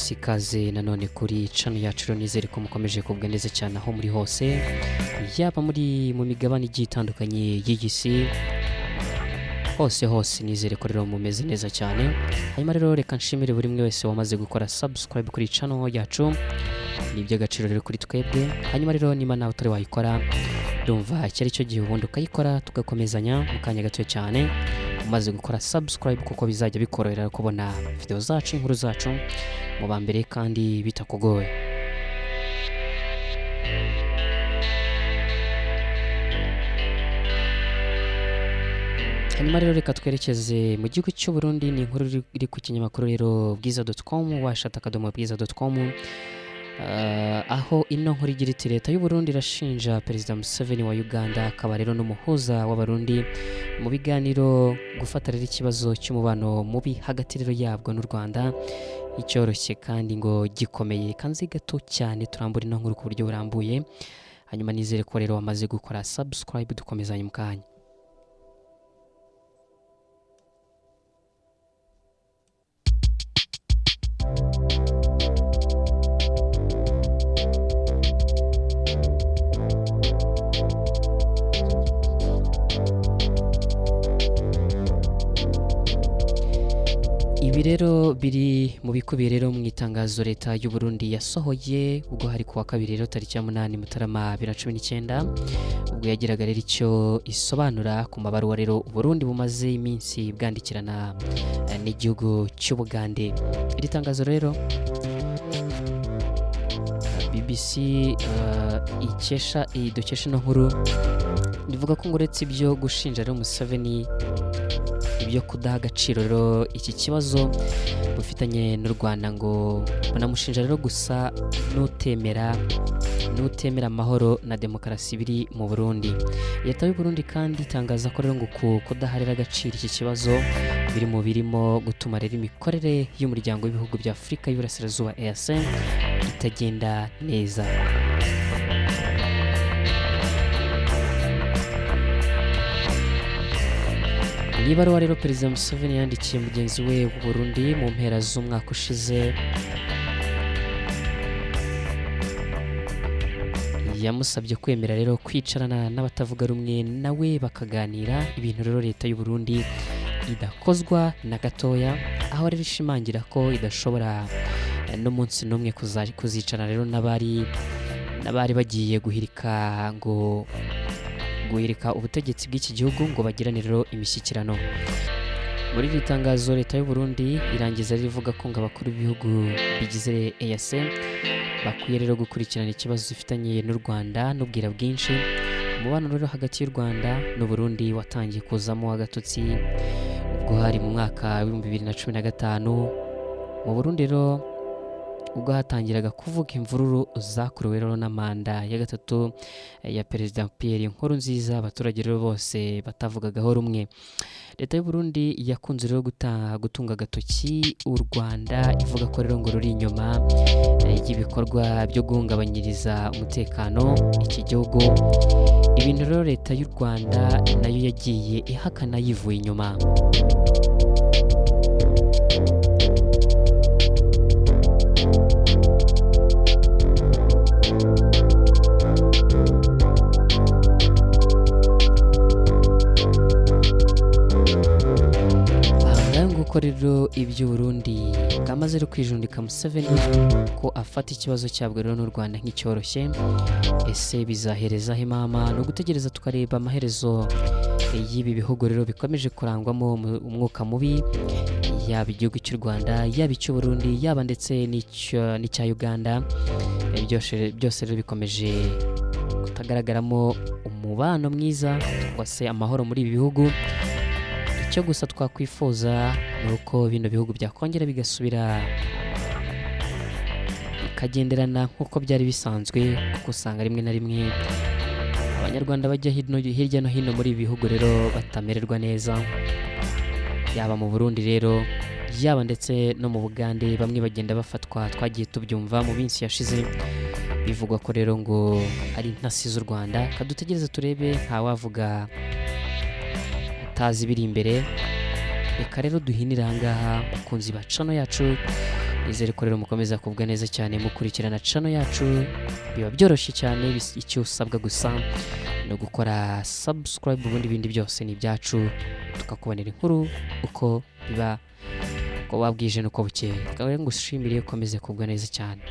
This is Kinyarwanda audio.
mwese ikaze nanone kuri channel yacu nizere ko mukomeje kubwa neza cyane aho muri hose yaba muri mu migabane igiye itandukanye y'igisi hose nizere ko rero mumeze neza cyane. Hanyuma rero reka nshimire buri mwe wese wamaze gukora subscribe kuri channel yacu, ni iby'agaciro rero kuri twebwe. Hanyuma rero niba nawe utari wayikora ndumva cyari cyo gihe ubundi ukayikora tugakomezanya mu kanya gato cyane umaze gukora subscribe, kuko bizajya bikorohera kubona video zacu, inkuru zacu mu ba mbere kandi bitakugoye. Hanyuma rero reka twerekeze mu gihugu cy'u Burundi. Ni inkuru iri ku kinyamakuru rero bwiza.com, washata.bwiza.com, aho ino nkuru igira iti leta y'u Burundi irashinja Perezida Museveni wa Uganda akaba rero n'umuhuza w'abarundi mu biganiro gufata rero ikibazo cy'umubano mubi hagati rero yabwo n'u Rwanda icyoroshye kandi ngo gikomeye. Kanzi gato cyane turambura ino nkuru ku buryo burambuye, hanyuma nizere ko rero wamaze gukora subscribe dukomezanye mu kanya. Ibi rero biri mu bikubiye rero mu itangazo leta y'u Burundi yasohoye ubwo hari kuwa kabiri rero tariki ya 8 Mutarama 2019, ubwo yagiraga rero icyo isobanura ku mabaruwa rero Burundi bumaze iminsi bwandikirana n'igihugu cy'Ubugande. Iri tangazo rero BBC idukesha no nkuru rivuga ko nguretse ibyo gushinja rero Museveni ibyo kudaha agaciro rero iki kibazo bufitanye n'u Rwanda, ngo banamushinja rero gusa n'utemera amahoro na demokarasi biri mu Burundi. Leta y'u Burundi kandi itangaza ko rero ngo kudaharira agaciro iki kibazo birimo gutuma rero imikorere y'umuryango w'ibihugu bya Afurika y'Iburasirazuba EAC itagenda neza. Ibaruwa rero Perezida Museveni yandikiye mugenzi we w'u Burundi mu mpera z'umwaka ushize yamusabye kwemera rero kwicarana n'abatavuga rumwe nawe bakaganira, ibintu rero leta y'u Burundi idakozwa na gatoya, aho rero ishimangira ko idashobora n'umunsi n'umwe kuzicarana rero n'abari bagiye guhirika ubutegetsi bw'iki gihugu ngo bagirane rero imishyikirano. Muri iri tangazo leta y'u Burundi irangiza rivuga ko ngo abakuru b'ibihugu bigize EAC bakwiye rero gukurikirana ikibazo zifitanye n'u Rwanda n'ubwira bwinshi. Umubano rero hagati y'u Rwanda n'u Burundi watangiye kuzamo agatotsi ubwo hari mu mwaka wa 2015 mu Burundi rero, ubwo hatangiraga kuvuga imvururu zakuruwe rero na manda ya gatatu ya Perezida Pierre Nkurunziza, abaturage rero bose batavugagaho rumwe. Leta y'u Burundi yakunze rero gutunga agatoki u Rwanda, ivuga ko rero ngo ruri inyuma y'ibikorwa byo guhungabanyiriza umutekano iki gihugu, ibintu rero leta y'u Rwanda nayo yagiye ihakana yivuye inyuma. Ko rero ibyo Burundi bwamaze rero kwijundika Museveni ko afata ikibazo cyabwo rero n'u Rwanda nk'icyoroshye. Ese bizaherezaho imama? No gutegereza tukareba amaherezo y'ibi bihugu rero bikomeje kurangwamo umwuka mubi, yaba igihugu cy'u Rwanda, yaba icy'u Burundi, yaba ndetse n'icya Uganda. Byose rero bikomeje kutagaragaramo umubano mwiza cyangwa se amahoro muri ibi bihugu. Icyo gusa twakwifuza ni uko bino bihugu byakongera bigasubira bikagenderana nk'uko byari bisanzwe, kuko usanga rimwe na rimwe abanyarwanda bajya hirya no hino muri ibi bihugu rero batamererwa neza, yaba mu Burundi rero, yaba ndetse no mu Bugande. Bamwe bagenda bafatwa, twagiye tubyumva mu minsi yashize, bivugwa ko rero ngo ari intasi z'u Rwanda. Kadutegereze turebe, ntawavuga tazi biri imbere. Reka rero duhinira ahangaha bakunzi ba channel yacu nizere ko rero mukomeza kubwa neza cyane mukurikirana channel yacu, biba byoroshye cyane, icyo usabwa gusa no gukora subscribe, ubundi ibindi byose ni ibyacu, tukakubonera inkuru uko biba, uko wabwije nuko bukeye. Ngaho ngushimire, ukomeze kubwa neza cyane.